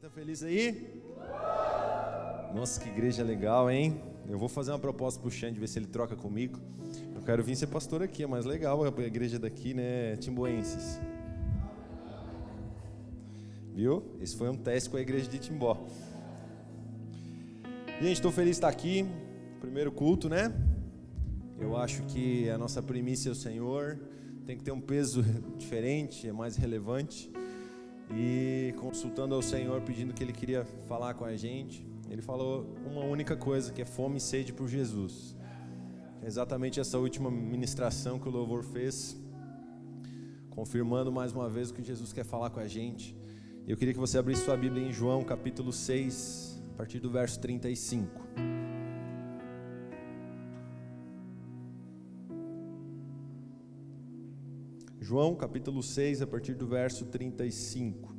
Tá feliz aí? Nossa, que igreja legal, hein? Eu vou fazer uma proposta pro Xande, ver se ele troca comigo. Eu quero vir ser pastor aqui, é mais legal a igreja daqui, né? Timboenses. Viu? Esse foi um teste com a igreja de Timbó. Gente, estou feliz de estar aqui. Primeiro culto, né? Eu acho que a nossa primícia é o Senhor. Tem que ter um peso diferente, é mais relevante. E consultando ao Senhor, pedindo que Ele queria falar com a gente, Ele falou uma única coisa, que é fome e sede por Jesus. É exatamente essa última ministração que o louvor fez, confirmando mais uma vez o que Jesus quer falar com a gente. Eu queria que você abrisse sua Bíblia em João capítulo 6, a partir do verso 35. João capítulo 6, a partir do verso 35.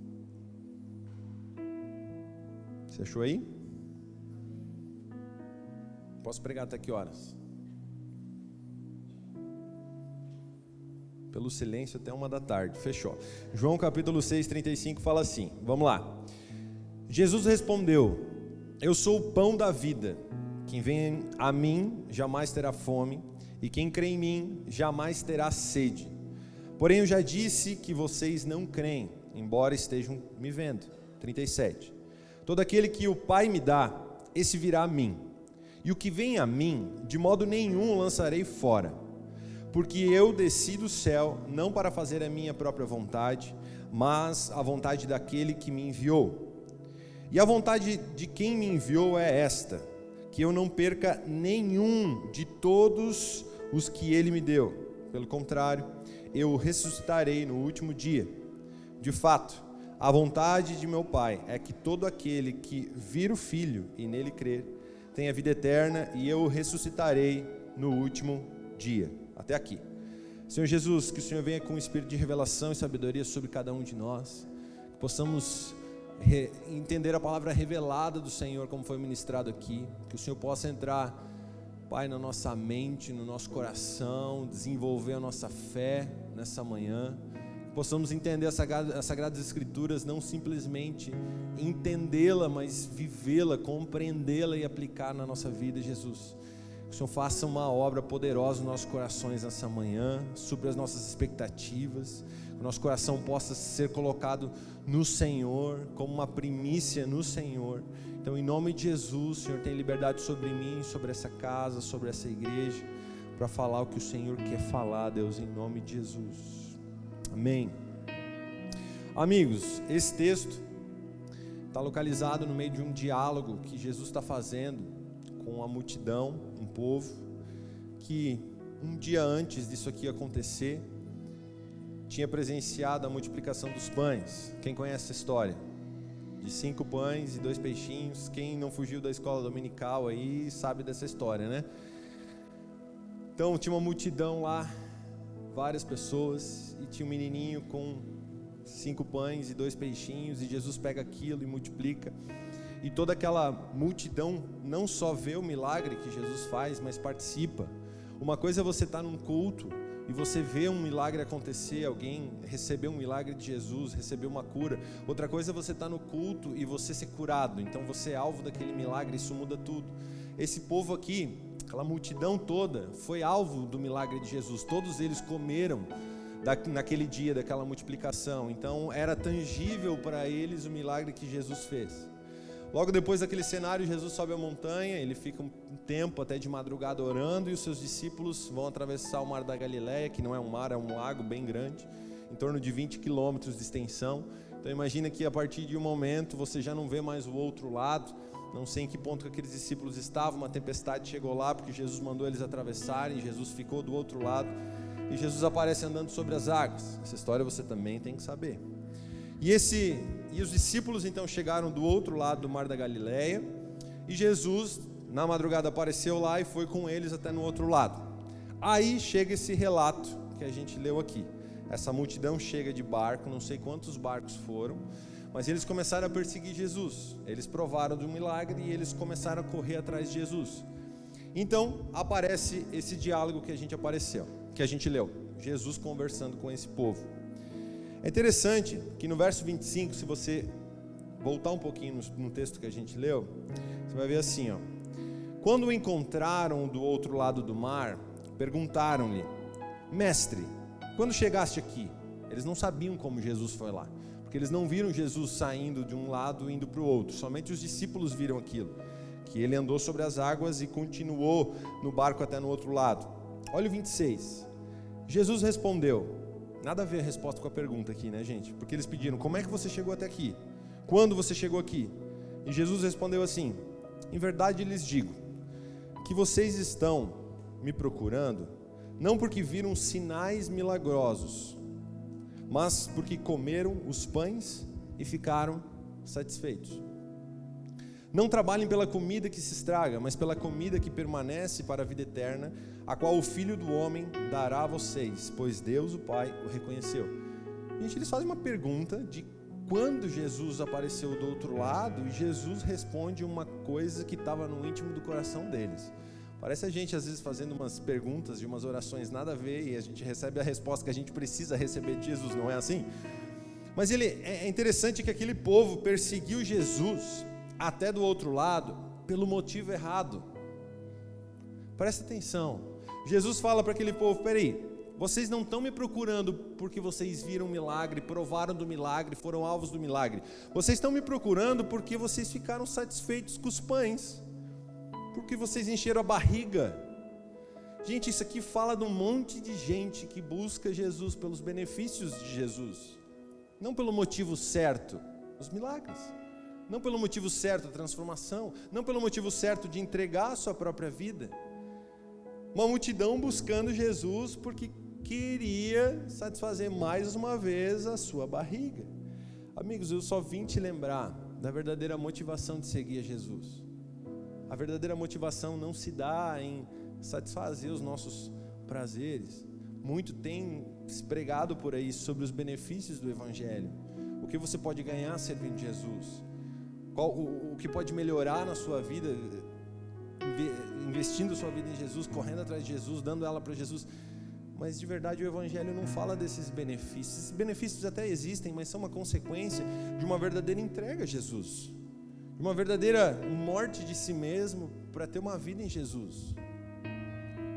Você achou aí? Posso pregar até que horas? Pelo silêncio até 1h da tarde. Fechou. João capítulo 6, 35 fala assim. Vamos lá. Jesus respondeu: Eu sou o pão da vida. Quem vem a mim jamais terá fome, e quem crê em mim jamais terá sede. Porém eu já disse que vocês não creem, embora estejam me vendo. 37. Todo aquele que o Pai me dá, esse virá a mim. E o que vem a mim, de modo nenhum o lançarei fora. Porque eu desci do céu, não para fazer a minha própria vontade, mas a vontade daquele que me enviou. E a vontade de quem me enviou é esta, que eu não perca nenhum de todos os que ele me deu. Pelo contrário, eu ressuscitarei no último dia. De fato, a vontade de meu Pai é que todo aquele que vir o Filho e nele crer, tenha vida eterna, e eu o ressuscitarei no último dia. Até aqui. Senhor Jesus, que o Senhor venha com um espírito de revelação e sabedoria sobre cada um de nós, que possamos entender a palavra revelada do Senhor, como foi ministrado aqui, que o Senhor possa entrar, Pai, na nossa mente, no nosso coração, desenvolver a nossa fé nessa manhã, que possamos entender as Sagradas Escrituras, não simplesmente entendê-la, mas vivê-la, compreendê-la e aplicar na nossa vida, Jesus. Que o Senhor faça uma obra poderosa nos nossos corações nessa manhã, supre as nossas expectativas, que o nosso coração possa ser colocado no Senhor, como uma primícia no Senhor. Então, em nome de Jesus, o Senhor tem liberdade sobre mim, sobre essa casa, sobre essa igreja, para falar o que o Senhor quer falar, Deus, em nome de Jesus. Amém. Amigos, esse texto está localizado no meio de um diálogo que Jesus está fazendo com a multidão, um povo, que um dia antes disso aqui acontecer, tinha presenciado a multiplicação dos pães. Quem conhece essa história? De 5 pães e 2 peixinhos. Quem não fugiu da escola dominical aí sabe dessa história, né? Então tinha uma multidão lá, várias pessoas, e tinha um menininho com 5 pães e 2 peixinhos, e Jesus pega aquilo e multiplica. E toda aquela multidão não só vê o milagre que Jesus faz, mas participa. Uma coisa é você estar num culto e você vê um milagre acontecer, alguém receber um milagre de Jesus, receber uma cura. Outra coisa é você estar no culto e você ser curado, então você é alvo daquele milagre, isso muda tudo. Esse povo aqui, aquela multidão toda, foi alvo do milagre de Jesus. Todos eles comeram naquele dia daquela multiplicação, então era tangível para eles o milagre que Jesus fez. Logo depois daquele cenário, Jesus sobe a montanha, ele fica um tempo até de madrugada orando, e os seus discípulos vão atravessar o mar da Galileia, que não é um mar, é um lago bem grande, em torno de 20 quilômetros de extensão. Então imagina que a partir de um momento você já não vê mais o outro lado. Não sei em que ponto que aqueles discípulos estavam, uma tempestade chegou lá, porque Jesus mandou eles atravessarem, Jesus ficou do outro lado, e Jesus aparece andando sobre as águas. Essa história você também tem que saber. E os discípulos então chegaram do outro lado do mar da Galileia, e Jesus na madrugada apareceu lá e foi com eles até no outro lado. Aí chega esse relato que a gente leu aqui. Essa multidão chega de barco, não sei quantos barcos foram, mas eles começaram a perseguir Jesus. Eles provaram do milagre e eles começaram a correr atrás de Jesus. Então aparece esse diálogo que a gente leu, Jesus conversando com esse povo. É interessante que no verso 25, se você voltar um pouquinho no texto que a gente leu, você vai ver assim, ó. Quando o encontraram do outro lado do mar, perguntaram-lhe: Mestre, quando chegaste aqui? Eles não sabiam como Jesus foi lá, porque eles não viram Jesus saindo de um lado e indo para o outro. Somente os discípulos viram aquilo, que ele andou sobre as águas e continuou no barco até no outro lado. Olha o 26. Jesus respondeu. Nada a ver a resposta com a pergunta aqui, né, gente? Porque eles pediram: como é que você chegou até aqui? Quando você chegou aqui? E Jesus respondeu assim: em verdade lhes digo, que vocês estão me procurando, não porque viram sinais milagrosos, mas porque comeram os pães e ficaram satisfeitos. Não trabalhem pela comida que se estraga, mas pela comida que permanece para a vida eterna, a qual o Filho do Homem dará a vocês, pois Deus, o Pai, o reconheceu. Gente, eles fazem uma pergunta de quando Jesus apareceu do outro lado, e Jesus responde uma coisa que estava no íntimo do coração deles. Parece a gente às vezes fazendo umas perguntas de umas orações nada a ver, e a gente recebe a resposta que a gente precisa receber de Jesus, não é assim? Mas é interessante que aquele povo perseguiu Jesus até do outro lado pelo motivo errado. Presta atenção. Jesus fala para aquele povo: peraí, vocês não estão me procurando porque vocês viram um milagre, provaram do milagre, foram alvos do milagre. Vocês estão me procurando porque vocês ficaram satisfeitos com os pães, porque vocês encheram a barriga. Gente, isso aqui fala de um monte de gente que busca Jesus pelos benefícios de Jesus, não pelo motivo certo, os milagres. Não pelo motivo certo, a transformação. Não pelo motivo certo de entregar a sua própria vida. Uma multidão buscando Jesus porque queria satisfazer mais uma vez a sua barriga. Amigos, eu só vim te lembrar da verdadeira motivação de seguir a Jesus. A verdadeira motivação não se dá em satisfazer os nossos prazeres. Muito tem se pregado por aí sobre os benefícios do Evangelho. O que você pode ganhar servindo Jesus? O que pode melhorar na sua vida, investindo sua vida em Jesus, correndo atrás de Jesus, dando ela para Jesus. Mas de verdade o Evangelho não fala desses benefícios. Esses benefícios até existem, mas são uma consequência de uma verdadeira entrega a Jesus, de uma verdadeira morte de si mesmo para ter uma vida em Jesus.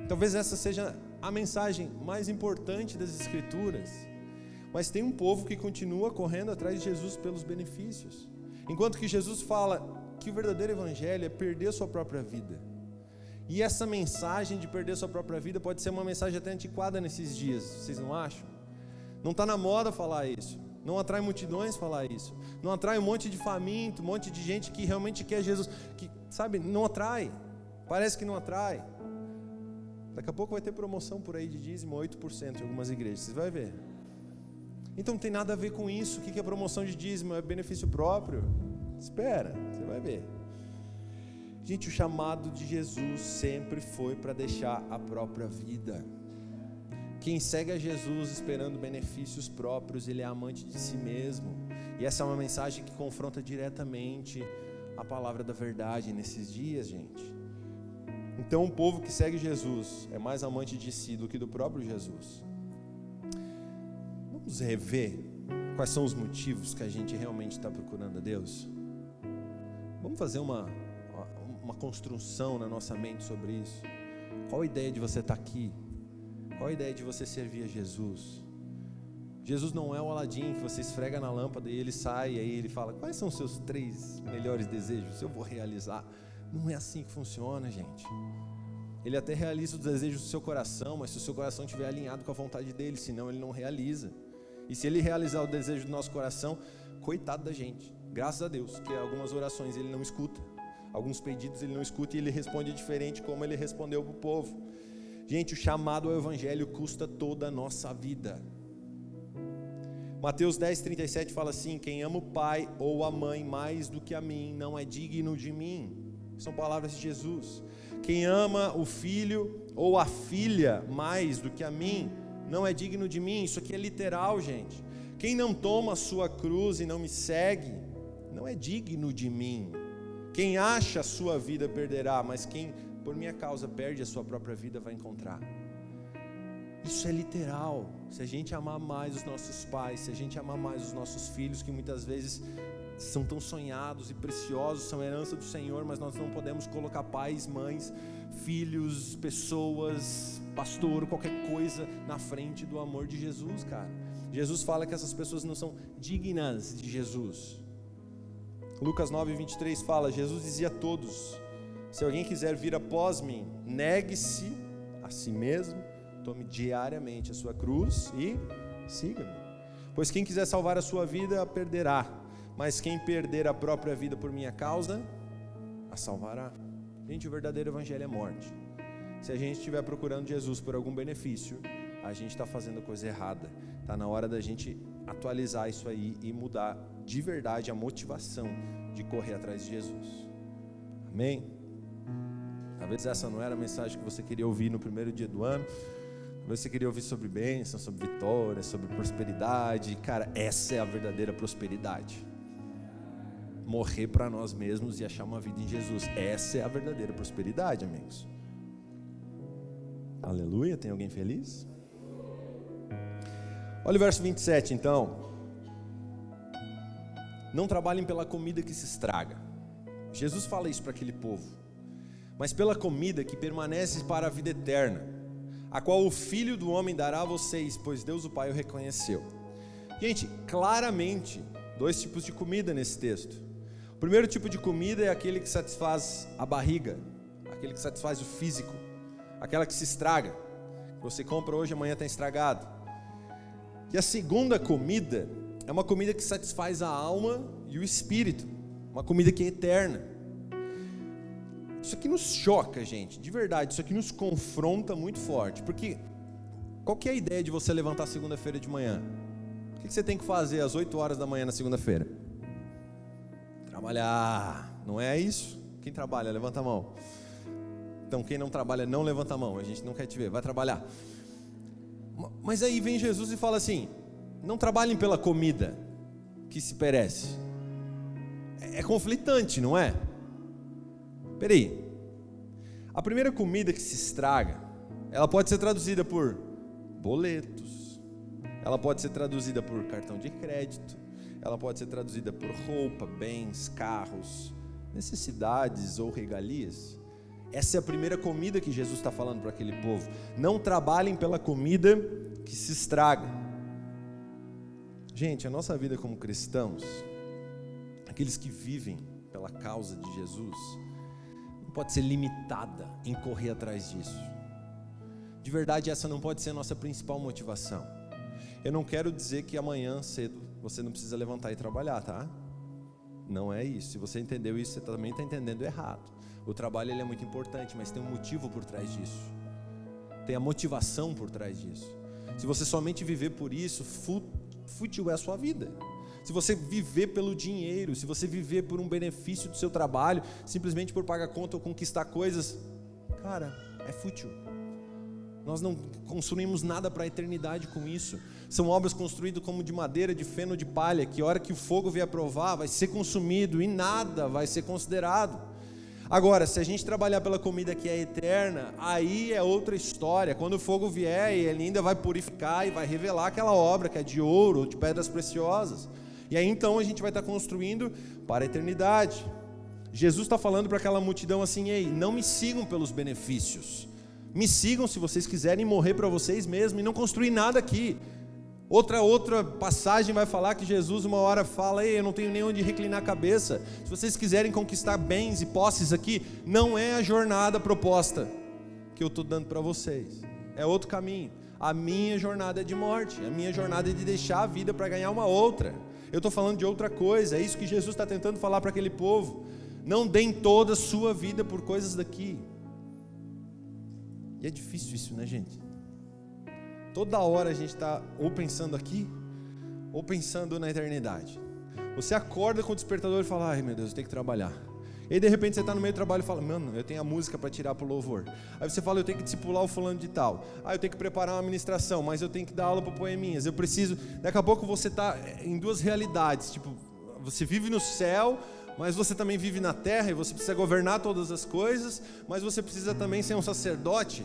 Talvez essa seja a mensagem mais importante das Escrituras. Mas tem um povo que continua correndo atrás de Jesus pelos benefícios, enquanto que Jesus fala que o verdadeiro Evangelho é perder a sua própria vida. E essa mensagem de perder a sua própria vida pode ser uma mensagem até antiquada nesses dias, vocês não acham? Não está na moda falar isso, não atrai multidões falar isso, não atrai um monte de faminto, um monte de gente que realmente quer Jesus, que, sabe, não atrai, parece que não atrai. Daqui a pouco vai ter promoção por aí de dízimo, 8% em algumas igrejas, vocês vão ver. Então não tem nada a ver com isso. O que é promoção de dízimo? É benefício próprio? Espera, você vai ver. Gente, o chamado de Jesus sempre foi para deixar a própria vida. Quem segue a Jesus esperando benefícios próprios, ele é amante de si mesmo. E essa é uma mensagem que confronta diretamente a palavra da verdade nesses dias, gente. Então, um povo que segue Jesus é mais amante de si do que do próprio Jesus. Vamos rever quais são os motivos que a gente realmente está procurando a Deus? Vamos fazer uma construção na nossa mente sobre isso. Qual a ideia de você estar aqui? Qual a ideia de você servir a Jesus? Jesus não é o Aladim que você esfrega na lâmpada e ele sai, e aí ele fala: quais são os seus 3 melhores desejos? Eu vou realizar. Não é assim que funciona, gente. Ele até realiza os desejos do seu coração, mas se o seu coração estiver alinhado com a vontade dele, senão ele não realiza. E se ele realizar o desejo do nosso coração, coitado da gente. Graças a Deus que algumas orações ele não escuta, alguns pedidos ele não escuta, e ele responde diferente como ele respondeu para o povo. Gente, o chamado ao Evangelho custa toda a nossa vida. Mateus 10:37 fala assim: quem ama o pai ou a mãe mais do que a mim não é digno de mim. São palavras de Jesus. Quem ama o filho ou a filha mais do que a mim não é digno de mim. Isso aqui é literal, gente. Quem não toma a sua cruz e não me segue não é digno de mim. Quem acha a sua vida perderá, mas quem por minha causa perde a sua própria vida vai encontrar. Isso é literal. Se a gente amar mais os nossos pais, se a gente amar mais os nossos filhos, que muitas vezes são tão sonhados e preciosos, são herança do Senhor, mas nós não podemos colocar pais, mães, filhos, pessoas, pastor, qualquer coisa na frente do amor de Jesus, cara. Jesus fala que essas pessoas não são dignas de Jesus. Lucas 9:23 fala, Jesus dizia a todos: se alguém quiser vir após mim, negue-se a si mesmo, tome diariamente a sua cruz e siga-me. Pois quem quiser salvar a sua vida, a perderá, mas quem perder a própria vida por minha causa, a salvará. Gente, o verdadeiro evangelho é morte. Se a gente estiver procurando Jesus por algum benefício, a gente está fazendo coisa errada. Está na hora da gente atualizar isso aí e mudar de verdade a motivação de correr atrás de Jesus. Amém? Talvez essa não era a mensagem que você queria ouvir no primeiro dia do ano. Talvez você queria ouvir sobre bênção, sobre vitória, sobre prosperidade. Cara, essa é a verdadeira prosperidade. Morrer para nós mesmos e achar uma vida em Jesus. Essa é a verdadeira prosperidade, amigos. Aleluia, tem alguém feliz? Olha o verso 27 então. Não trabalhem pela comida que se estraga. Jesus fala isso para aquele povo. Mas pela comida que permanece para a vida eterna, a qual o Filho do Homem dará a vocês, pois Deus o Pai o reconheceu. Gente, claramente, dois tipos de comida nesse texto. O primeiro tipo de comida é aquele que satisfaz a barriga, aquele que satisfaz o físico, aquela que se estraga. Você compra hoje, amanhã está estragado. E a segunda comida é uma comida que satisfaz a alma e o espírito, uma comida que é eterna. Isso aqui nos choca, gente, de verdade, isso aqui nos confronta muito forte, porque qual que é a ideia de você levantar segunda-feira de manhã? O que você tem que fazer às 8 horas da manhã na segunda-feira? Trabalhar, não é isso? Quem trabalha, levanta a mão. Então quem não trabalha, não levanta a mão, a gente não quer te ver, vai trabalhar. Mas aí vem Jesus e fala assim, não trabalhem pela comida que se perece. É conflitante, não é? Peraí, a primeira comida que se estraga, ela pode ser traduzida por boletos, ela pode ser traduzida por cartão de crédito, ela pode ser traduzida por roupa, bens, carros, necessidades ou regalias. Essa é a primeira comida que Jesus está falando para aquele povo. Não trabalhem pela comida que se estraga. Gente, a nossa vida como cristãos, aqueles que vivem pela causa de Jesus, não pode ser limitada em correr atrás disso. De verdade, essa não pode ser a nossa principal motivação. Eu não quero dizer que amanhã cedo você não precisa levantar e trabalhar, tá? Não é isso. Se você entendeu isso, você também está entendendo errado. O trabalho ele é muito importante, mas tem um motivo por trás disso. Tem a motivação por trás disso. Se você somente viver por isso, fútil é a sua vida. Se você viver pelo dinheiro, se você viver por um benefício do seu trabalho, simplesmente por pagar conta ou conquistar coisas, cara, é fútil. Nós não construímos nada para a eternidade com isso. São obras construídas como de madeira, de feno, de palha, que a hora que o fogo vier provar, vai ser consumido e nada vai ser considerado. Agora, se a gente trabalhar pela comida que é eterna, aí é outra história. Quando o fogo vier, ele ainda vai purificar e vai revelar aquela obra que é de ouro ou de pedras preciosas. E aí então a gente vai estar construindo para a eternidade. Jesus está falando para aquela multidão assim, ei, não me sigam pelos benefícios. Me sigam se vocês quiserem morrer para vocês mesmos e não construir nada aqui. Outra passagem vai falar que Jesus uma hora fala, ei, eu não tenho nem onde reclinar a cabeça. Se vocês quiserem conquistar bens e posses aqui, não é a jornada proposta que eu estou dando para vocês. É outro caminho. A minha jornada é de morte, a minha jornada é de deixar a vida para ganhar uma outra. Eu estou falando de outra coisa, é isso que Jesus está tentando falar para aquele povo. Não deem toda a sua vida por coisas daqui. E é difícil isso, né, gente? Toda hora a gente está ou pensando aqui, ou pensando na eternidade. Você acorda com o despertador e fala, ai meu Deus, eu tenho que trabalhar. E aí de repente você está no meio do trabalho e fala, mano, eu tenho a música para tirar para o louvor. Aí você fala, eu tenho que discipular o fulano de tal. Eu tenho que preparar uma ministração, mas eu tenho que dar aula para poeminhas. Eu preciso, daqui a pouco você está em duas realidades. Tipo, você vive no céu, mas você também vive na terra e você precisa governar todas as coisas, mas você precisa também ser um sacerdote.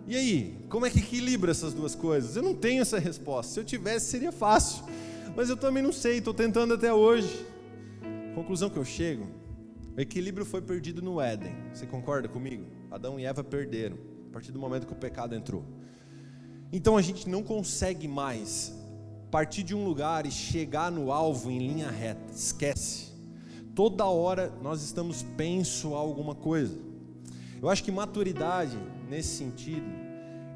E aí, como é que equilibra essas duas coisas? Eu não tenho essa resposta. Se eu tivesse, seria fácil. Mas eu também não sei, estou tentando até hoje. conclusão que eu chego, o equilíbrio foi perdido no Éden. Você concorda comigo? Adão e Eva perderam, a partir do momento que o pecado entrou. Então a gente não consegue mais partir de um lugar e chegar no alvo em linha reta, esquece. Toda hora nós estamos penso a alguma coisa. Eu acho que maturidade, nesse sentido,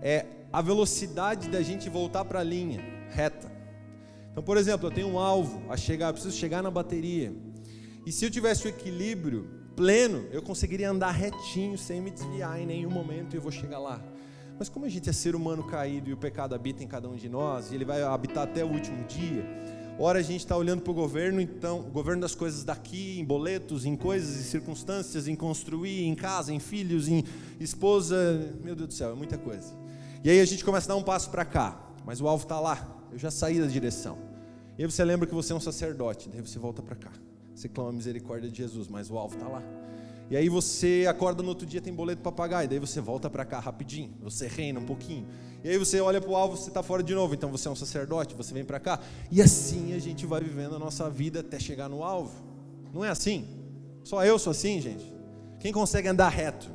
é a velocidade da gente voltar para a linha reta. Então, por exemplo, eu tenho um alvo a chegar, eu preciso chegar na bateria. E se eu tivesse o equilíbrio pleno, eu conseguiria andar retinho, sem me desviar em nenhum momento, e eu vou chegar lá. Mas como a gente é ser humano caído e o pecado habita em cada um de nós, e ele vai habitar até o último dia, ora a gente está olhando para o governo, então, o governo das coisas daqui, em boletos, em coisas e circunstâncias, em construir, em casa, em filhos, em esposa, meu Deus do céu, é muita coisa. E aí a gente começa a dar um passo para cá, mas o alvo está lá, eu já saí da direção. E aí você lembra que você é um sacerdote, daí você volta para cá. Você clama a misericórdia de Jesus, mas o alvo está lá. E aí você acorda no outro dia, tem boleto para pagar, e daí você volta para cá rapidinho, você reina um pouquinho. E aí você olha para o alvo, você está fora de novo, então você é um sacerdote, você vem para cá. E assim a gente vai vivendo a nossa vida até chegar no alvo. Não é assim? Só eu sou assim, gente? Quem consegue andar reto?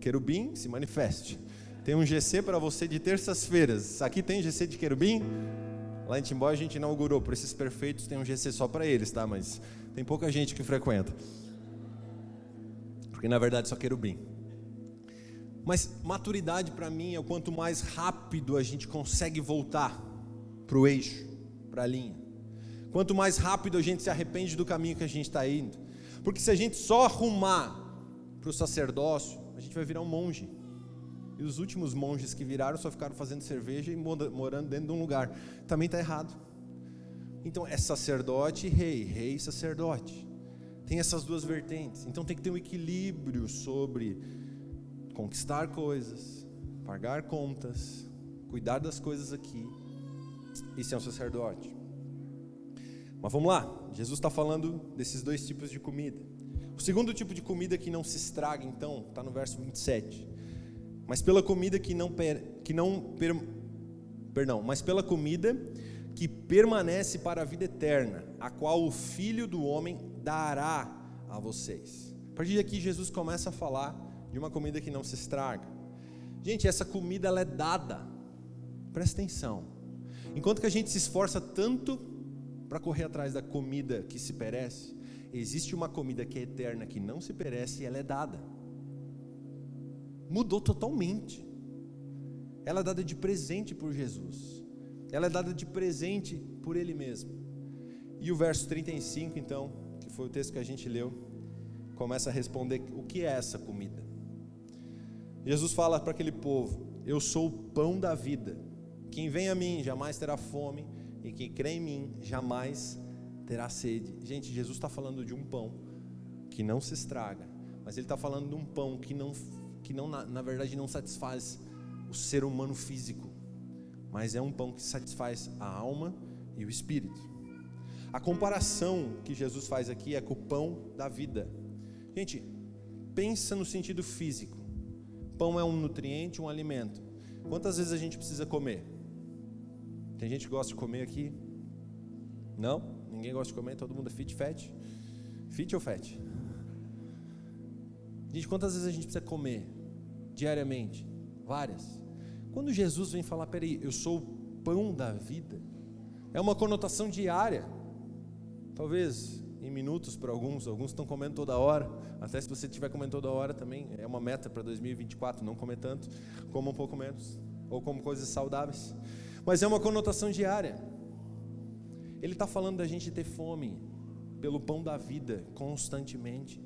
Querubim, se manifeste. Tem um GC para você de terças-feiras. Aqui tem GC de querubim? Lá em Timbó a gente inaugurou, por esses perfeitos tem um GC só para eles, tá? Mas tem pouca gente que frequenta. Porque na verdade só querubim. Mas maturidade para mim é o quanto mais rápido a gente consegue voltar para o eixo, para a linha. Quanto mais rápido a gente se arrepende do caminho que a gente está indo. Porque se a gente só arrumar para o sacerdócio, a gente vai virar um monge. E os últimos monges que viraram só ficaram fazendo cerveja e morando dentro de um lugar. Também está errado. Então é sacerdote e rei, rei e sacerdote. Tem essas duas vertentes. Então tem que ter um equilíbrio sobre conquistar coisas, pagar contas, cuidar das coisas aqui e ser um sacerdote. Mas vamos lá, Jesus está falando desses dois tipos de comida. O segundo tipo de comida que não se estraga, então, está no verso 27. Mas pela comida mas pela comida que permanece para a vida eterna, a qual o Filho do Homem dará a vocês. A partir daqui Jesus começa a falar de uma comida que não se estraga. Gente, essa comida ela é dada. Presta atenção. Enquanto que a gente se esforça tanto para correr atrás da comida que se perece, existe uma comida que é eterna, que não se perece e ela é dada. Mudou totalmente. Ela é dada de presente por Jesus. Ela é dada de presente por Ele mesmo. E o verso 35, então, que foi o texto que a gente leu, começa a responder o que é essa comida. Jesus fala para aquele povo: eu sou o pão da vida. Quem vem a mim jamais terá fome, e quem crê em mim jamais terá sede. Gente, Jesus está falando de um pão que não se estraga, mas Ele está falando de um pão que não na verdade não satisfaz o ser humano físico, mas é um pão que satisfaz a alma e o espírito. A comparação que Jesus faz aqui é com o pão da vida. Gente, pensa no sentido físico. Pão é um nutriente, um alimento. Quantas vezes a gente precisa comer? Tem gente que gosta de comer aqui? Não? Ninguém gosta de comer? Todo mundo é fit, fat? Fit ou fat? Gente, quantas vezes a gente precisa comer? Diariamente? Várias. Quando Jesus vem falar, peraí, eu sou o pão da vida, é uma conotação diária. Talvez em minutos para alguns estão comendo toda hora. Até se você estiver comendo toda hora também, é uma meta para 2024, não comer tanto, coma um pouco menos, ou como coisas saudáveis. Mas é uma conotação diária. Ele está falando da gente ter fome pelo pão da vida constantemente.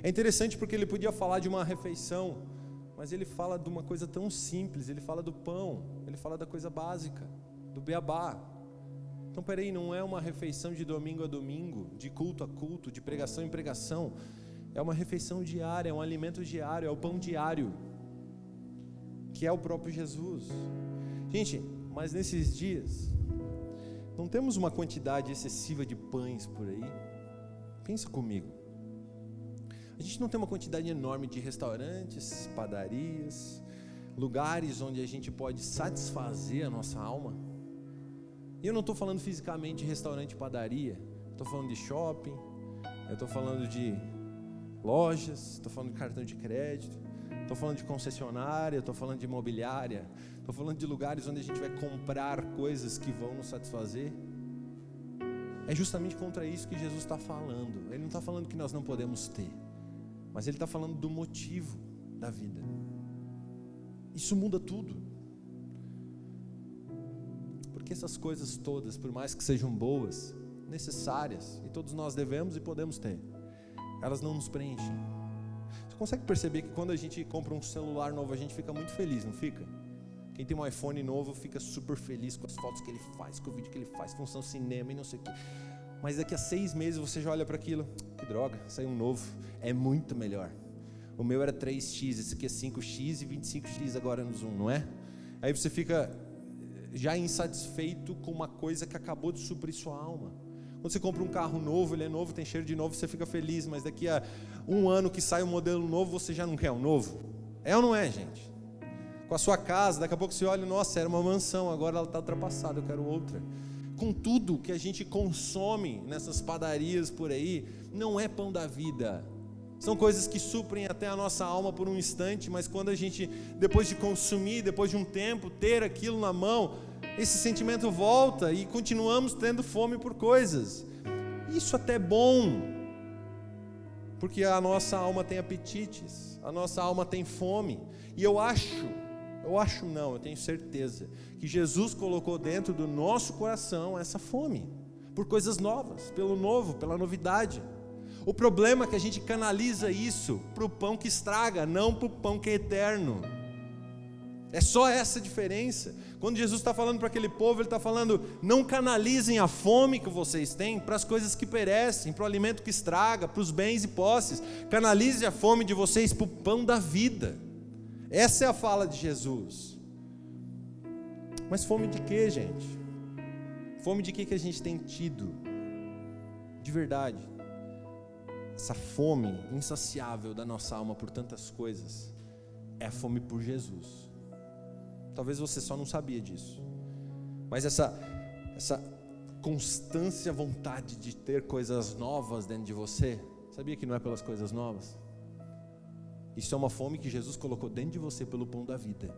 É interessante porque ele podia falar de uma refeição, mas ele fala de uma coisa tão simples, ele fala do pão, ele fala da coisa básica, do beabá. Então peraí, não é uma refeição de domingo a domingo, de culto a culto, de pregação em pregação, é uma refeição diária, é um alimento diário, é o pão diário, que é o próprio Jesus. Gente, mas nesses dias, não temos uma quantidade excessiva de pães por aí? Pensa comigo. A gente não tem uma quantidade enorme de restaurantes, padarias, lugares onde a gente pode satisfazer a nossa alma. E eu não estou falando fisicamente de restaurante e padaria, estou falando de shopping, eu estou falando de lojas, estou falando de cartão de crédito, estou falando de concessionária, estou falando de imobiliária, estou falando de lugares onde a gente vai comprar coisas que vão nos satisfazer. É justamente contra isso que Jesus está falando. Ele não está falando que nós não podemos ter, mas Ele está falando do motivo da vida. Isso muda tudo. Porque essas coisas todas, por mais que sejam boas, necessárias, e todos nós devemos e podemos ter, elas não nos preenchem. Você consegue perceber que quando a gente compra um celular novo, a gente fica muito feliz, não fica? Quem tem um iPhone novo fica super feliz com as fotos que ele faz, com o vídeo que ele faz, função cinema e não sei o quê. Mas daqui a 6 meses você já olha para aquilo, que droga, saiu um novo, é muito melhor. O meu era 3x, esse aqui é 5x e 25x agora no Zoom, não é? Aí você fica já insatisfeito com uma coisa que acabou de suprir sua alma. Quando você compra um carro novo, ele é novo, tem cheiro de novo, você fica feliz, mas daqui a 1 ano que sai um modelo novo, você já não quer um novo? É ou não é, gente? Com a sua casa, daqui a pouco você olha, nossa, era uma mansão, agora ela está ultrapassada, eu quero outra. Com tudo que a gente consome nessas padarias por aí, não é pão da vida. São coisas que suprem até a nossa alma por um instante, mas quando a gente, depois de consumir, depois de um tempo, ter aquilo na mão, esse sentimento volta e continuamos tendo fome por coisas. Isso até é bom, porque a nossa alma tem apetites, a nossa alma tem fome. E eu tenho certeza que Jesus colocou dentro do nosso coração essa fome, por coisas novas, pelo novo, pela novidade. O problema é que a gente canaliza isso para o pão que estraga, não para o pão que é eterno. É só essa diferença. Quando Jesus está falando para aquele povo, Ele está falando, não canalizem a fome que vocês têm para as coisas que perecem, para o alimento que estraga, para os bens e posses. Canalize a fome de vocês para o pão da vida. Essa é a fala de Jesus. Mas fome de quê, gente? Fome de quê que a gente tem tido? De verdade. Essa fome insaciável da nossa alma por tantas coisas é a fome por Jesus. Talvez você só não sabia disso, mas essa constância, vontade de ter coisas novas dentro de você, sabia que não é pelas coisas novas? Isso é uma fome que Jesus colocou dentro de você pelo pão da vida.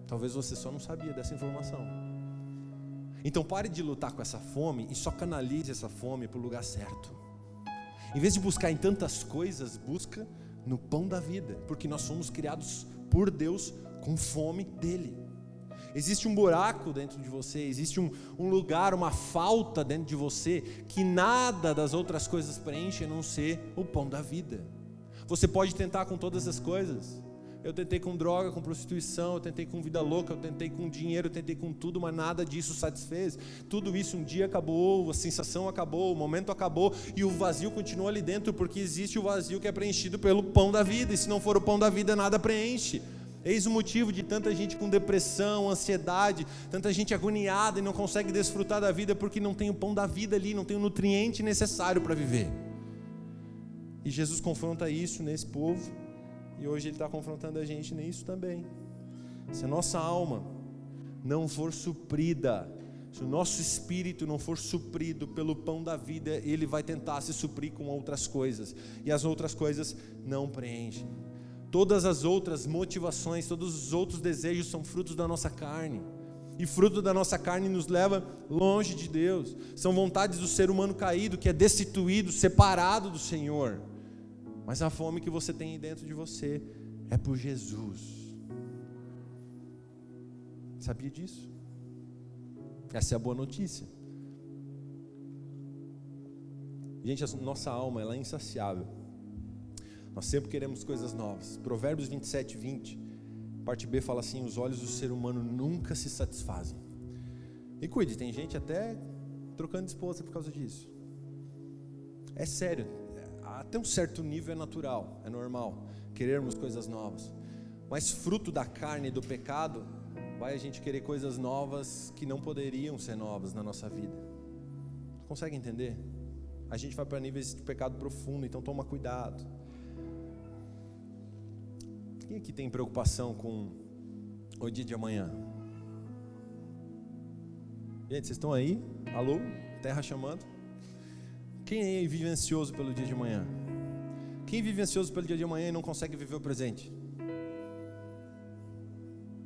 Talvez você só não sabia dessa informação. Então pare de lutar com essa fome e só canalize essa fome para o lugar certo. Em vez de buscar em tantas coisas, busca no pão da vida, porque nós somos criados por Deus com fome dele. Existe um buraco dentro de você, existe um lugar, uma falta dentro de você que nada das outras coisas preenche a não ser o pão da vida. Você pode tentar com todas as coisas. Eu tentei com droga, com prostituição, eu tentei com vida louca, eu tentei com dinheiro, eu tentei com tudo, mas nada disso satisfez. Tudo isso um dia acabou, a sensação acabou, o momento acabou e o vazio continua ali dentro, porque existe o vazio que é preenchido pelo pão da vida, e se não for o pão da vida, nada preenche. Eis o motivo de tanta gente com depressão, ansiedade, tanta gente agoniada e não consegue desfrutar da vida porque não tem o pão da vida ali, não tem o nutriente necessário para viver. E Jesus confronta isso nesse povo, e hoje Ele está confrontando a gente nisso também. Se a nossa alma não for suprida, se o nosso espírito não for suprido pelo pão da vida, ele vai tentar se suprir com outras coisas, e as outras coisas não preenchem. Todas as outras motivações, todos os outros desejos são frutos da nossa carne, e fruto da nossa carne nos leva longe de Deus. São vontades do ser humano caído, que é destituído, separado do Senhor. Mas a fome que você tem dentro de você é por Jesus. Sabia disso? Essa é a boa notícia. Gente, a nossa alma ela é insaciável. Nós sempre queremos coisas novas. Provérbios 27:20, parte B fala assim: os olhos do ser humano nunca se satisfazem. E cuide, tem gente até trocando de esposa por causa disso. É sério. Até um certo nível é natural, é normal querermos coisas novas, mas fruto da carne e do pecado vai a gente querer coisas novas que não poderiam ser novas na nossa vida. Consegue entender? A gente vai para níveis de pecado profundo, então toma cuidado. Quem aqui tem preocupação com o dia de amanhã? Gente, vocês estão aí? Alô? Terra chamando? Quem aí vive ansioso pelo dia de amanhã? Quem vive ansioso pelo dia de amanhã e não consegue viver o presente?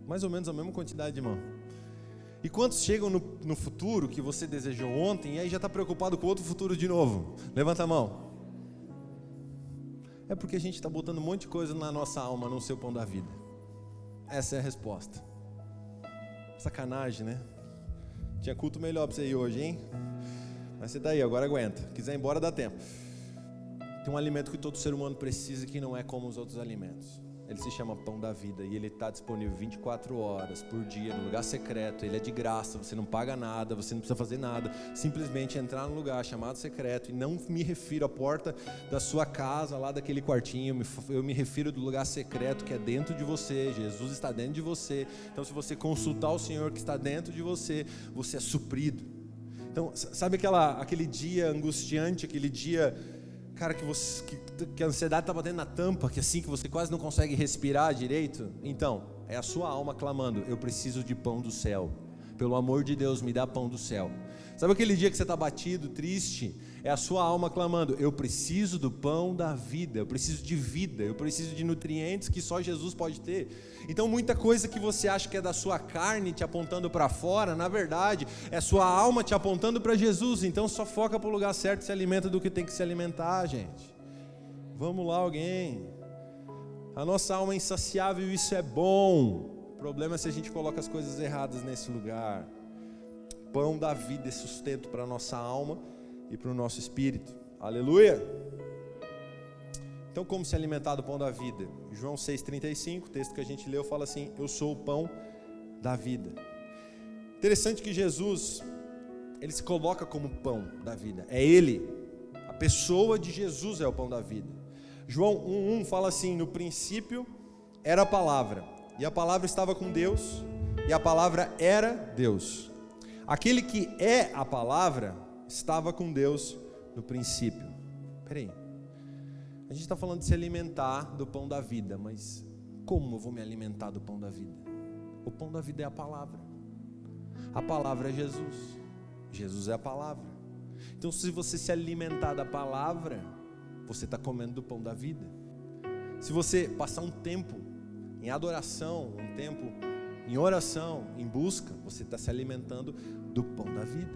Mais ou menos a mesma quantidade, irmão. E quantos chegam no futuro que você desejou ontem e aí já está preocupado com outro futuro de novo? Levanta a mão. É porque a gente está botando um monte de coisa na nossa alma, no seu pão da vida. Essa é a resposta. Sacanagem, né? Tinha culto melhor para você ir hoje, hein? Mas você está aí, agora aguenta. Quiser ir embora, dá tempo. Tem um alimento que todo ser humano precisa que não é como os outros alimentos. Ele se chama Pão da Vida e ele está disponível 24 horas por dia, no lugar secreto. Ele é de graça, você não paga nada, você não precisa fazer nada. Simplesmente entrar no lugar chamado secreto. E não me refiro à porta da sua casa, lá daquele quartinho. Eu me refiro do lugar secreto que é dentro de você. Jesus está dentro de você. Então, se você consultar o Senhor que está dentro de você, você é suprido. Então, sabe aquele dia angustiante, aquele dia... Cara, que a ansiedade está batendo na tampa, que assim, que você quase não consegue respirar direito. Então, é a sua alma clamando, eu preciso de pão do céu. Pelo amor de Deus, me dá pão do céu. Sabe aquele dia que você está batido, triste? É a sua alma clamando, eu preciso do pão da vida, eu preciso de vida, eu preciso de nutrientes que só Jesus pode ter. Então muita coisa que você acha que é da sua carne te apontando para fora, na verdade é sua alma te apontando para Jesus. Então só foca para o lugar certo e se alimenta do que tem que se alimentar, gente. Vamos lá, alguém. A nossa alma é insaciável e isso é bom. O problema é se a gente coloca as coisas erradas nesse lugar. Pão da vida é sustento para a nossa alma e para o nosso espírito. Aleluia! Então, como se alimentar do pão da vida? João 6,35, o texto que a gente leu, fala assim, eu sou o pão da vida. Interessante que Jesus, ele se coloca como pão da vida. É ele, a pessoa de Jesus é o pão da vida. João 1,1 fala assim, no princípio era a palavra, e a palavra estava com Deus, e a palavra era Deus. Aquele que é a palavra estava com Deus no princípio. Peraí, a gente está falando de se alimentar do pão da vida, mas como eu vou me alimentar do pão da vida? O pão da vida é a palavra é Jesus, Jesus é a palavra. Então se você se alimentar da palavra, você está comendo do pão da vida. Se você passar um tempo em adoração, um tempo em oração, em busca, você está se alimentando do pão da vida.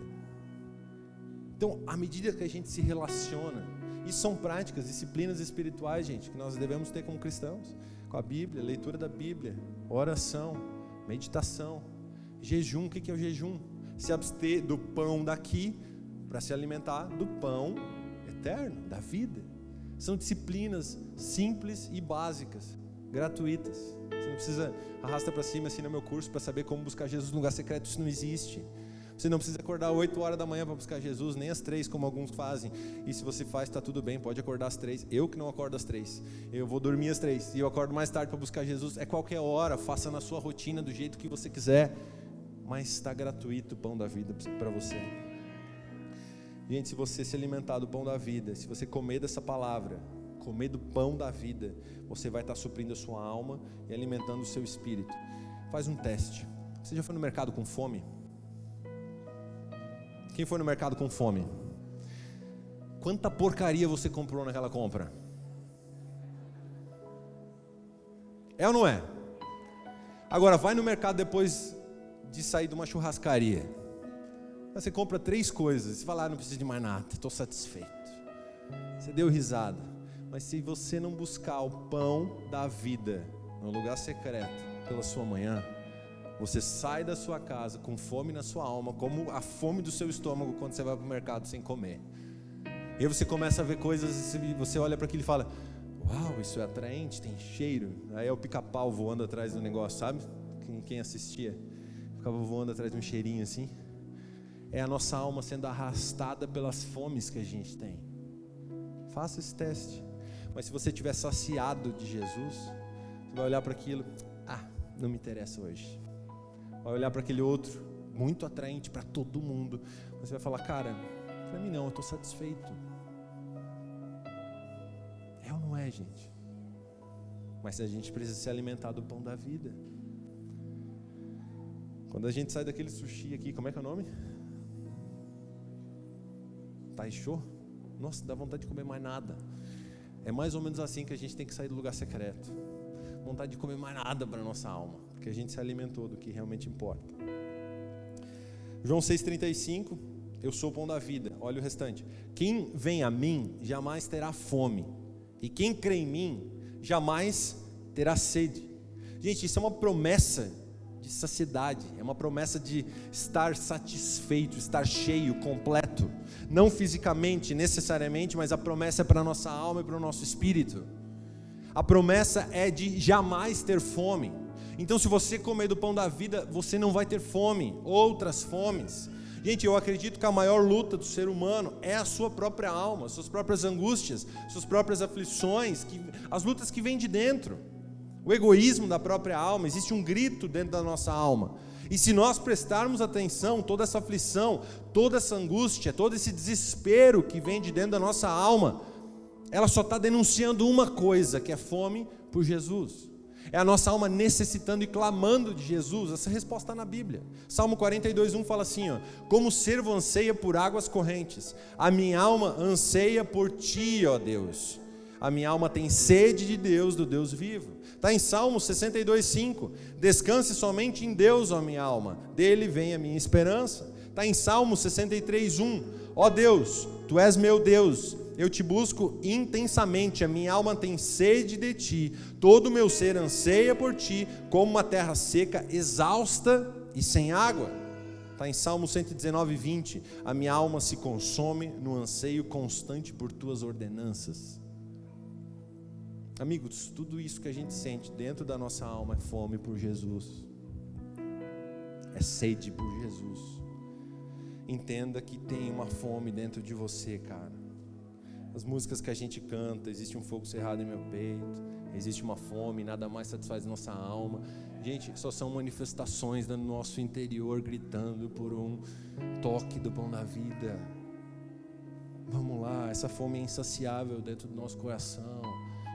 Então, à medida que a gente se relaciona, isso são práticas, disciplinas espirituais, gente, que nós devemos ter como cristãos, com a Bíblia, leitura da Bíblia, oração, meditação, jejum. O que é o jejum? Se abster do pão daqui, para se alimentar do pão eterno, da vida. São disciplinas simples e básicas, gratuitas. Você não precisa arrasta para cima, assina meu curso para saber como buscar Jesus no lugar secreto, isso não existe. Você não precisa acordar 8 horas da manhã para buscar Jesus, nem às 3 como alguns fazem. E se você faz, está tudo bem, pode acordar às 3. Eu que não acordo às 3, eu vou dormir às 3 e eu acordo mais tarde para buscar Jesus. É qualquer hora, faça na sua rotina do jeito que você quiser, mas está gratuito o pão da vida para você. Gente, se você se alimentar do pão da vida, se você comer dessa palavra, comer do pão da vida, você vai estar suprindo a sua alma e alimentando o seu espírito. Faz um teste. Você já foi no mercado com fome? Quem foi no mercado com fome? Quanta porcaria você comprou naquela compra? É ou não é? Agora vai no mercado depois de sair de uma churrascaria. Você compra 3 coisas, você fala, não preciso de mais nada, estou satisfeito. Você deu risada. Mas se você não buscar o pão da vida no lugar secreto pela sua manhã, você sai da sua casa com fome na sua alma, como a fome do seu estômago quando você vai para o mercado sem comer. E aí você começa a ver coisas e você olha para aquilo e fala, uau, isso é atraente, tem cheiro. Aí é o pica-pau voando atrás do negócio, sabe? Quem assistia ficava voando atrás de um cheirinho assim. É a nossa alma sendo arrastada pelas fomes que a gente tem. Faça esse teste. Mas se você estiver saciado de Jesus, você vai olhar para aquilo, não me interessa hoje. Vai olhar para aquele outro, muito atraente para todo mundo. Você vai falar, cara, para mim não, eu estou satisfeito. É ou não é, gente? Mas a gente precisa se alimentar do pão da vida. Quando a gente sai daquele sushi aqui, como é que é o nome? Taisho? Nossa, dá vontade de comer mais nada. É mais ou menos assim que a gente tem que sair do lugar secreto. Vontade de comer mais nada para a nossa alma, porque a gente se alimentou do que realmente importa. João 6,35, eu sou o pão da vida. Olha o restante. Quem vem a mim jamais terá fome, e quem crê em mim jamais terá sede. Gente, isso é uma promessa de saciedade, é uma promessa de estar satisfeito, estar cheio, completo. Não fisicamente, necessariamente, mas a promessa é para a nossa alma e para o nosso espírito. A promessa é de jamais ter fome. Então, se você comer do pão da vida, você não vai ter fome, outras fomes. Gente, eu acredito que a maior luta do ser humano é a sua própria alma, suas próprias angústias, suas próprias aflições, as lutas que vêm de dentro. O egoísmo da própria alma, existe um grito dentro da nossa alma. E se nós prestarmos atenção, toda essa aflição, toda essa angústia, todo esse desespero que vem de dentro da nossa alma, ela só está denunciando uma coisa, que é fome por Jesus. É a nossa alma necessitando e clamando de Jesus. Essa resposta está na Bíblia. Salmo 42:1 fala assim, como o servo anseia por águas correntes, a minha alma anseia por ti, ó Deus. A minha alma tem sede de Deus, do Deus vivo. Está em Salmo 62:5, descanse somente em Deus, ó minha alma, dele vem a minha esperança. Está em Salmo 63:1, ó Deus, tu és meu Deus, eu te busco intensamente, a minha alma tem sede de ti, todo o meu ser anseia por ti, como uma terra seca, exausta e sem água. Está em Salmo 119:20, a minha alma se consome no anseio constante por tuas ordenanças. Amigos, tudo isso que a gente sente dentro da nossa alma é fome por Jesus, é sede por Jesus. Entenda que tem uma fome dentro de você, cara. As músicas que a gente canta, existe um fogo cerrado em meu peito, existe uma fome, nada mais satisfaz nossa alma. Gente, só são manifestações do nosso interior gritando por um toque do pão da vida. Vamos lá, essa fome é insaciável dentro do nosso coração.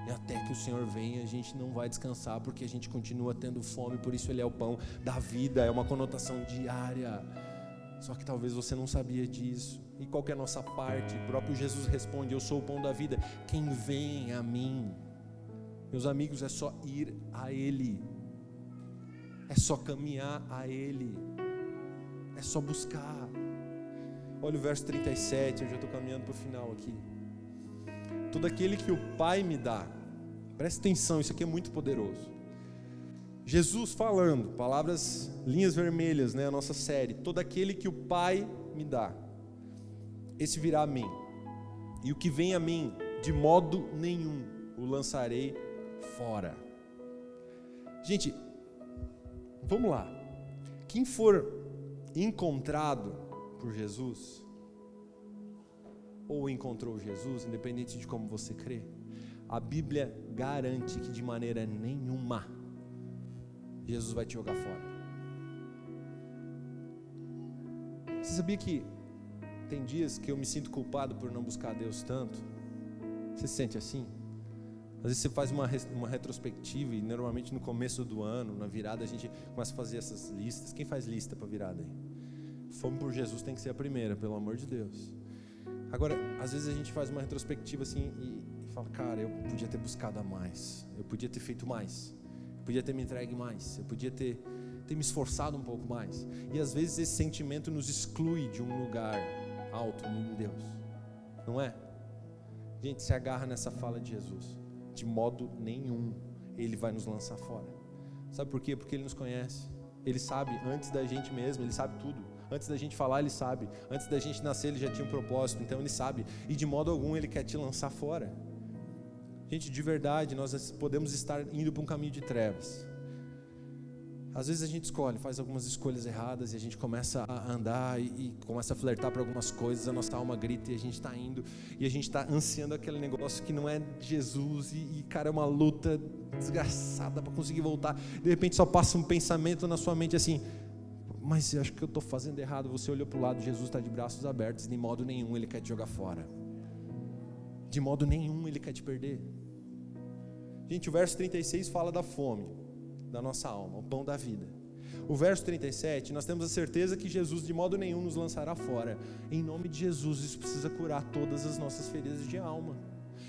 E até que o Senhor venha, a gente não vai descansar, porque a gente continua tendo fome, por isso Ele é o pão da vida, é uma conotação diária. Só que talvez você não sabia disso. E qual que é a nossa parte? O próprio Jesus responde, eu sou o pão da vida, quem vem a mim. Meus amigos, é só ir a Ele, é só caminhar a Ele, é só buscar. Olha o verso 37, eu já estou caminhando para o final aqui. Todo aquele que o Pai me dá, presta atenção, isso aqui é muito poderoso. Jesus falando, palavras, linhas vermelhas, né, a nossa série. Todo aquele que o Pai me dá, esse virá a mim, e o que vem a mim, de modo nenhum o lançarei fora. Gente, vamos lá. Quem for encontrado por Jesus, ou encontrou Jesus, independente de como você crê, a Bíblia garante que de maneira nenhuma Jesus vai te jogar fora. Você sabia que tem dias que eu me sinto culpado por não buscar Deus tanto? Você se sente assim? Às vezes você faz uma retrospectiva e normalmente no começo do ano, na virada, a gente começa a fazer essas listas. Quem faz lista para virada aí? Fome por Jesus tem que ser a primeira, pelo amor de Deus. Agora, às vezes a gente faz uma retrospectiva assim e fala, cara, eu podia ter buscado a mais, eu podia ter feito mais, eu podia ter me entregue mais, eu podia ter me esforçado um pouco mais. E às vezes esse sentimento nos exclui de um lugar alto em Deus, não é? Gente, se agarra nessa fala de Jesus, de modo nenhum Ele vai nos lançar fora. Sabe por quê? Porque Ele nos conhece, Ele sabe antes da gente mesmo, Ele sabe tudo. Antes da gente falar, Ele sabe. Antes da gente nascer, Ele já tinha um propósito. Então Ele sabe. E de modo algum Ele quer te lançar fora. Gente, de verdade, nós podemos estar indo para um caminho de trevas. Às vezes a gente faz algumas escolhas erradas, e a gente começa a andar e começa a flertar para algumas coisas, a nossa alma grita e a gente está indo, e a gente está ansiando aquele negócio que não é Jesus, e cara, é uma luta desgraçada para conseguir voltar. De repente só passa um pensamento na sua mente assim, mas eu acho que eu estou fazendo errado. Você olhou para o lado, Jesus está de braços abertos, de modo nenhum Ele quer te jogar fora, de modo nenhum Ele quer te perder. Gente, o verso 36 fala da fome da nossa alma, o pão da vida. O verso 37, nós temos a certeza que Jesus de modo nenhum nos lançará fora. Em nome de Jesus, isso precisa curar todas as nossas feridas de alma.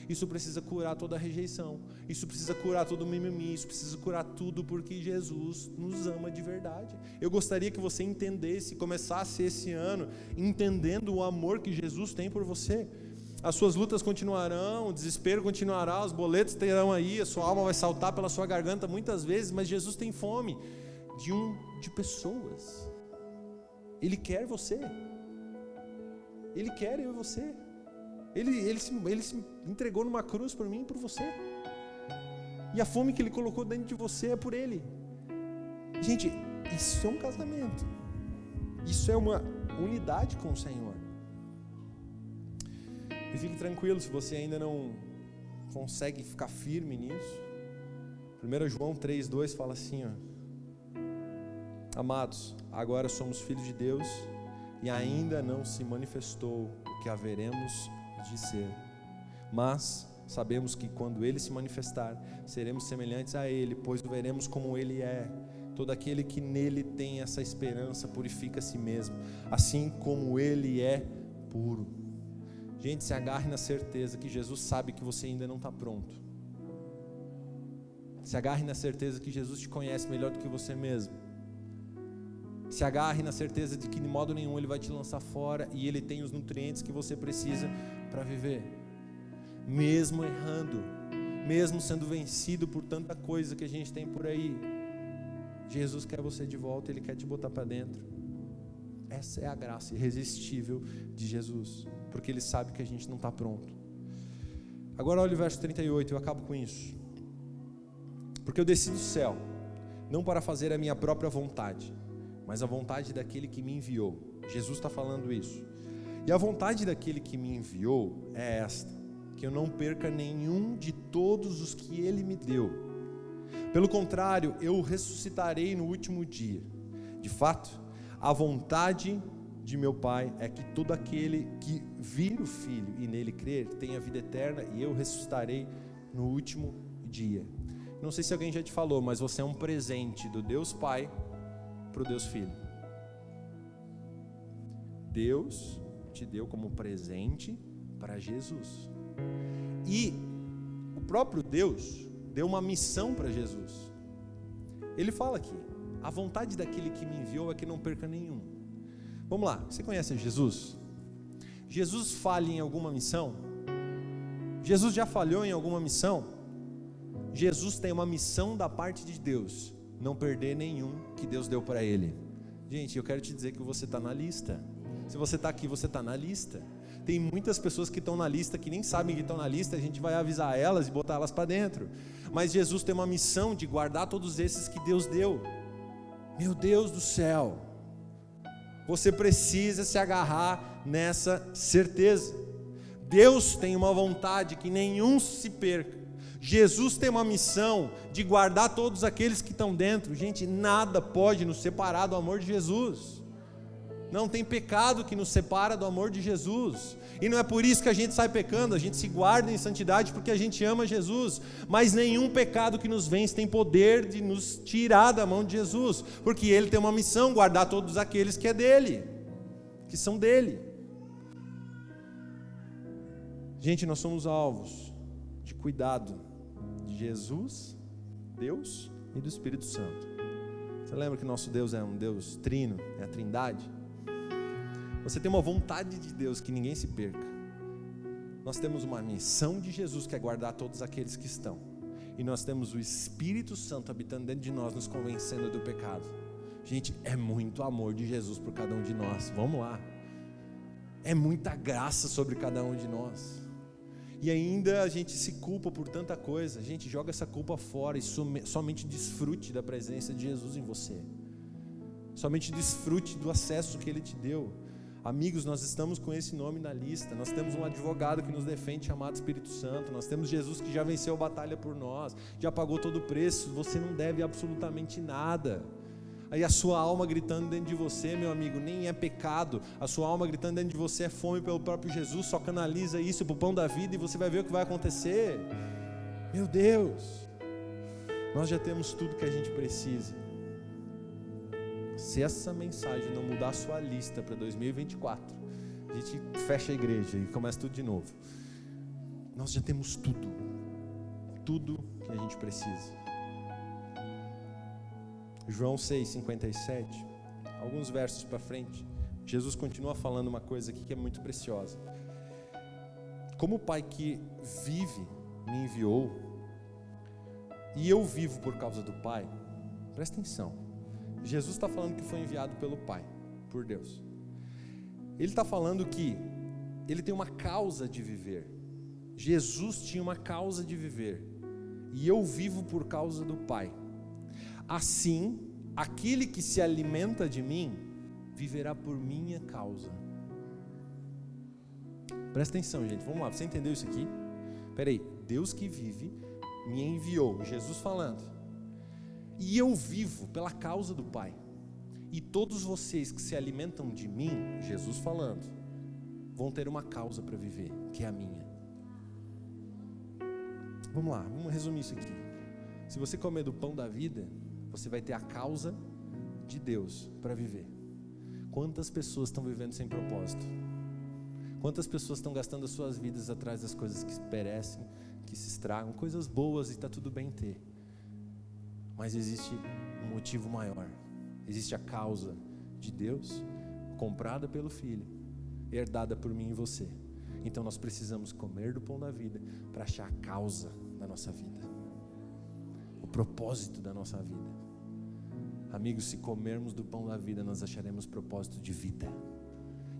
Isso precisa curar toda a rejeição. Isso precisa curar todo o mimimi. Isso precisa curar tudo, porque Jesus nos ama de verdade. Eu gostaria que você entendesse, começasse esse ano entendendo o amor que Jesus tem por você. As suas lutas continuarão, o desespero continuará, os boletos terão aí, a sua alma vai saltar pela sua garganta muitas vezes, mas Jesus tem fome de pessoas. Ele quer você. Ele quer eu e você. Ele se entregou numa cruz por mim e por você. E a fome que Ele colocou dentro de você é por Ele. Gente, isso é um casamento. Isso é uma unidade com o Senhor. E fique tranquilo, se você ainda não consegue ficar firme nisso. 1 João 3,2 fala assim, amados, agora somos filhos de Deus e ainda não se manifestou o que haveremos de ser. Mas sabemos que quando Ele se manifestar, seremos semelhantes a Ele, pois o veremos como Ele é. Todo aquele que nele tem essa esperança purifica a si mesmo, assim como Ele é puro. Gente, se agarre na certeza que Jesus sabe que você ainda não está pronto. Se agarre na certeza que Jesus te conhece melhor do que você mesmo. Se agarre na certeza de que de modo nenhum Ele vai te lançar fora e Ele tem os nutrientes que você precisa para viver. Mesmo errando, mesmo sendo vencido por tanta coisa que a gente tem por aí, Jesus quer você de volta, Ele quer te botar para dentro. Essa é a graça irresistível de Jesus, porque Ele sabe que a gente não está pronto. Agora olha o verso 38, eu acabo com isso. Porque eu desci do céu, não para fazer a minha própria vontade, mas a vontade daquele que me enviou. Jesus está falando isso. E a vontade daquele que me enviou é esta: que eu não perca nenhum de todos os que Ele me deu. Pelo contrário, eu o ressuscitarei no último dia. De fato, a vontade de meu Pai é que todo aquele que vir o Filho e nele crer tenha vida eterna, e eu ressuscitarei no último dia. Não sei se alguém já te falou, mas você é um presente do Deus Pai para o Deus Filho. Deus te deu como presente para Jesus. E o próprio Deus deu uma missão para Jesus. Ele fala aqui: a vontade daquele que me enviou é que não perca nenhum. Vamos lá, você conhece Jesus? Jesus falha em alguma missão? Jesus já falhou em alguma missão? Jesus tem uma missão da parte de Deus: não perder nenhum que Deus deu para Ele. Gente, eu quero te dizer que você está na lista. Se você está aqui, você está na lista. Tem muitas pessoas que estão na lista, que nem sabem que estão na lista, a gente vai avisar elas e botar elas para dentro. Mas Jesus tem uma missão de guardar todos esses que Deus deu. Meu Deus do céu, você precisa se agarrar nessa certeza. Deus tem uma vontade que nenhum se perca. Jesus tem uma missão de guardar todos aqueles que estão dentro. Gente, nada pode nos separar do amor de Jesus. Não tem pecado que nos separa do amor de Jesus. E não é por isso que a gente sai pecando, a gente se guarda em santidade porque a gente ama Jesus. Mas nenhum pecado que nos vence tem poder de nos tirar da mão de Jesus, porque Ele tem uma missão: guardar todos aqueles que é dele, que são dele. Gente, nós somos alvos de cuidado de Jesus, Deus e do Espírito Santo. Você lembra que nosso Deus é um Deus trino, é a Trindade? Você tem uma vontade de Deus que ninguém se perca. Nós temos uma missão de Jesus, que é guardar todos aqueles que estão. E nós temos o Espírito Santo habitando dentro de nós, nos convencendo do pecado. Gente, é muito amor de Jesus por cada um de nós. Vamos lá. É muita graça sobre cada um de nós. E ainda a gente se culpa por tanta coisa. A gente joga essa culpa fora e somente desfrute da presença de Jesus em você. Somente desfrute do acesso que Ele te deu. Amigos, nós estamos com esse nome na lista. Nós temos um advogado que nos defende, chamado Espírito Santo. Nós temos Jesus que já venceu a batalha por nós, já pagou todo o preço. Você não deve absolutamente nada. Aí a sua alma gritando dentro de você, meu amigo, nem é pecado. A sua alma gritando dentro de você é fome pelo próprio Jesus. Só canaliza isso para o pão da vida e você vai ver o que vai acontecer. Meu Deus, nós já temos tudo que a gente precisa. Se essa mensagem não mudar a sua lista para 2024, a gente fecha a igreja e começa tudo de novo. Nós já temos tudo que a gente precisa. João 6,57, alguns versos para frente, Jesus continua falando uma coisa aqui que é muito preciosa. Como o Pai que vive me enviou, e eu vivo por causa do Pai, presta atenção, Jesus está falando que foi enviado pelo Pai, por Deus. Ele está falando que ele tem uma causa de viver. Jesus tinha uma causa de viver, e eu vivo por causa do Pai. Assim, aquele que se alimenta de mim, viverá por minha causa. Presta atenção, gente, vamos lá, você entendeu isso aqui? Peraí, Deus que vive me enviou, Jesus falando, e eu vivo pela causa do Pai, e todos vocês que se alimentam de mim, Jesus falando, vão ter uma causa para viver, que é a minha. Vamos lá, vamos resumir isso aqui. Se você comer do pão da vida, você vai ter a causa de Deus para viver. Quantas pessoas estão vivendo sem propósito? Quantas pessoas estão gastando as suas vidas atrás das coisas que perecem, que se estragam, coisas boas e está tudo bem ter. Mas existe um motivo maior. Existe a causa de Deus, comprada pelo Filho, herdada por mim e você. Então nós precisamos comer do pão da vida para achar a causa da nossa vida, o propósito da nossa vida. Amigos, se comermos do pão da vida, nós acharemos propósito de vida.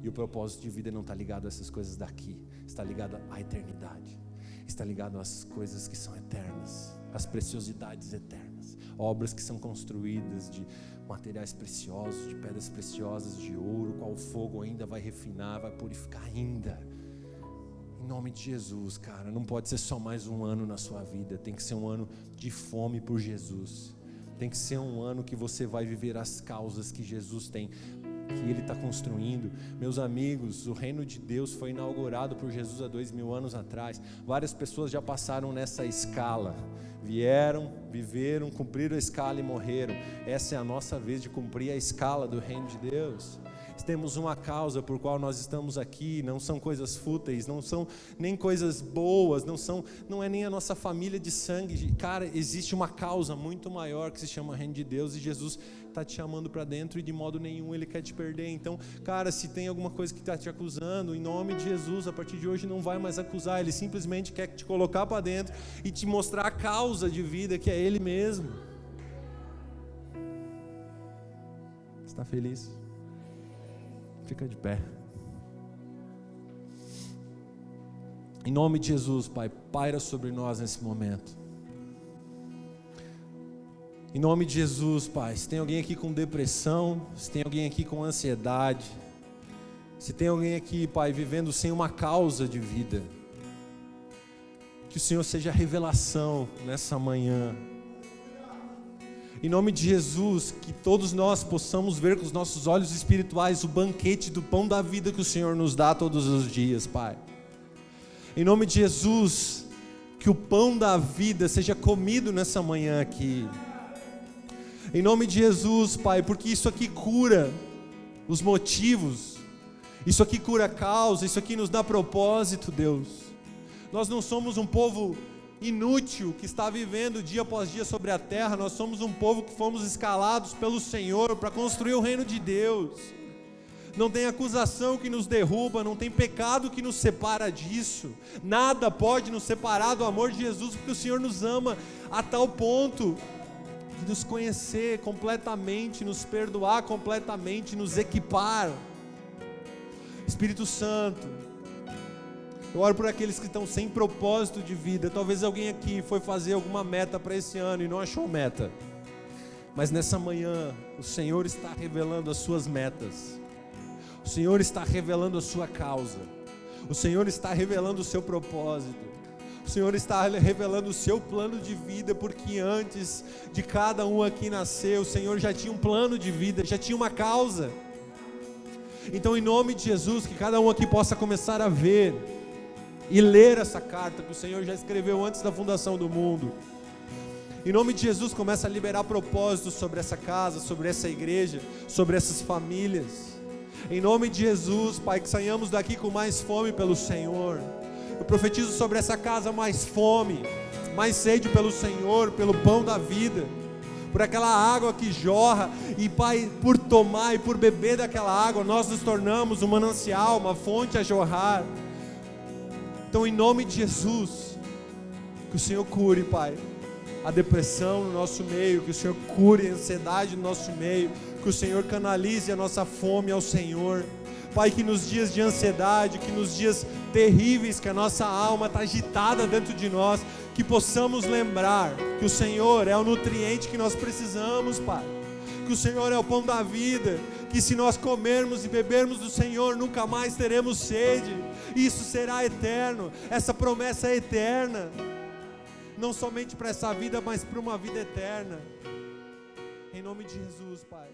E o propósito de vida não está ligado a essas coisas daqui, está ligado à eternidade, está ligado às coisas que são eternas, às preciosidades eternas, obras que são construídas de materiais preciosos, de pedras preciosas, de ouro, qual o fogo ainda vai refinar, vai purificar ainda. Em nome de Jesus, cara, não pode ser só mais um ano na sua vida, tem que ser um ano de fome por Jesus. Tem que ser um ano que você vai viver as causas que Jesus tem, que Ele está construindo. Meus amigos, o reino de Deus foi inaugurado por Jesus há 2000 anos atrás. Várias pessoas já passaram nessa escala, vieram, viveram, cumpriram a escala e morreram. Essa é a nossa vez de cumprir a escala do reino de Deus. Temos uma causa por qual nós estamos aqui, não são coisas fúteis, não são nem coisas boas, não é nem a nossa família de sangue. Cara, existe uma causa muito maior que se chama reino de Deus, e Jesus está te chamando para dentro e de modo nenhum Ele quer te perder. Então, cara, se tem alguma coisa que está te acusando, em nome de Jesus, a partir de hoje não vai mais acusar, Ele simplesmente quer te colocar para dentro e te mostrar a causa de vida, que é Ele mesmo. Está feliz? Fica de pé. Em nome de Jesus, Pai, paira sobre nós nesse momento. Em nome de Jesus, Pai, se tem alguém aqui com depressão, se tem alguém aqui com ansiedade, se tem alguém aqui, Pai, vivendo sem uma causa de vida, que o Senhor seja a revelação nessa manhã. Em nome de Jesus, que todos nós possamos ver com os nossos olhos espirituais o banquete do pão da vida que o Senhor nos dá todos os dias, Pai. Em nome de Jesus, que o pão da vida seja comido nessa manhã aqui. Em nome de Jesus, Pai, porque isso aqui cura os motivos, isso aqui cura a causa, isso aqui nos dá propósito, Deus. Nós não somos um povo inútil que está vivendo dia após dia sobre a terra. Nós somos um povo que fomos escalados pelo Senhor para construir o reino de Deus. Não tem acusação que nos derruba, não tem pecado que nos separa disso. Nada pode nos separar do amor de Jesus, porque o Senhor nos ama a tal ponto de nos conhecer completamente, nos perdoar completamente, nos equipar. Espírito Santo, eu oro por aqueles que estão sem propósito de vida. Talvez alguém aqui foi fazer alguma meta para esse ano e não achou meta. Mas nessa manhã, o Senhor está revelando as suas metas. O Senhor está revelando a sua causa. O Senhor está revelando o seu propósito. O Senhor está revelando o seu plano de vida, porque antes de cada um aqui nascer, o Senhor já tinha um plano de vida, já tinha uma causa. Então, em nome de Jesus, que cada um aqui possa começar a ver e ler essa carta que o Senhor já escreveu antes da fundação do mundo. Em nome de Jesus, começa a liberar propósitos sobre essa casa, sobre essa igreja, sobre essas famílias. Em nome de Jesus, Pai, que saiamos daqui com mais fome pelo Senhor. Eu profetizo sobre essa casa mais fome, mais sede pelo Senhor, pelo pão da vida, por aquela água que jorra. E Pai, por tomar e por beber daquela água, nós nos tornamos um manancial, uma fonte a jorrar. Então, em nome de Jesus, que o Senhor cure, Pai, a depressão no nosso meio, que o Senhor cure a ansiedade no nosso meio, que o Senhor canalize a nossa fome ao Senhor. Pai, que nos dias de ansiedade, que nos dias terríveis que a nossa alma está agitada dentro de nós, que possamos lembrar que o Senhor é o nutriente que nós precisamos, Pai, que o Senhor é o pão da vida, que se nós comermos e bebermos do Senhor, nunca mais teremos sede. Isso será eterno, essa promessa é eterna, não somente para essa vida, mas para uma vida eterna. Em nome de Jesus, Pai.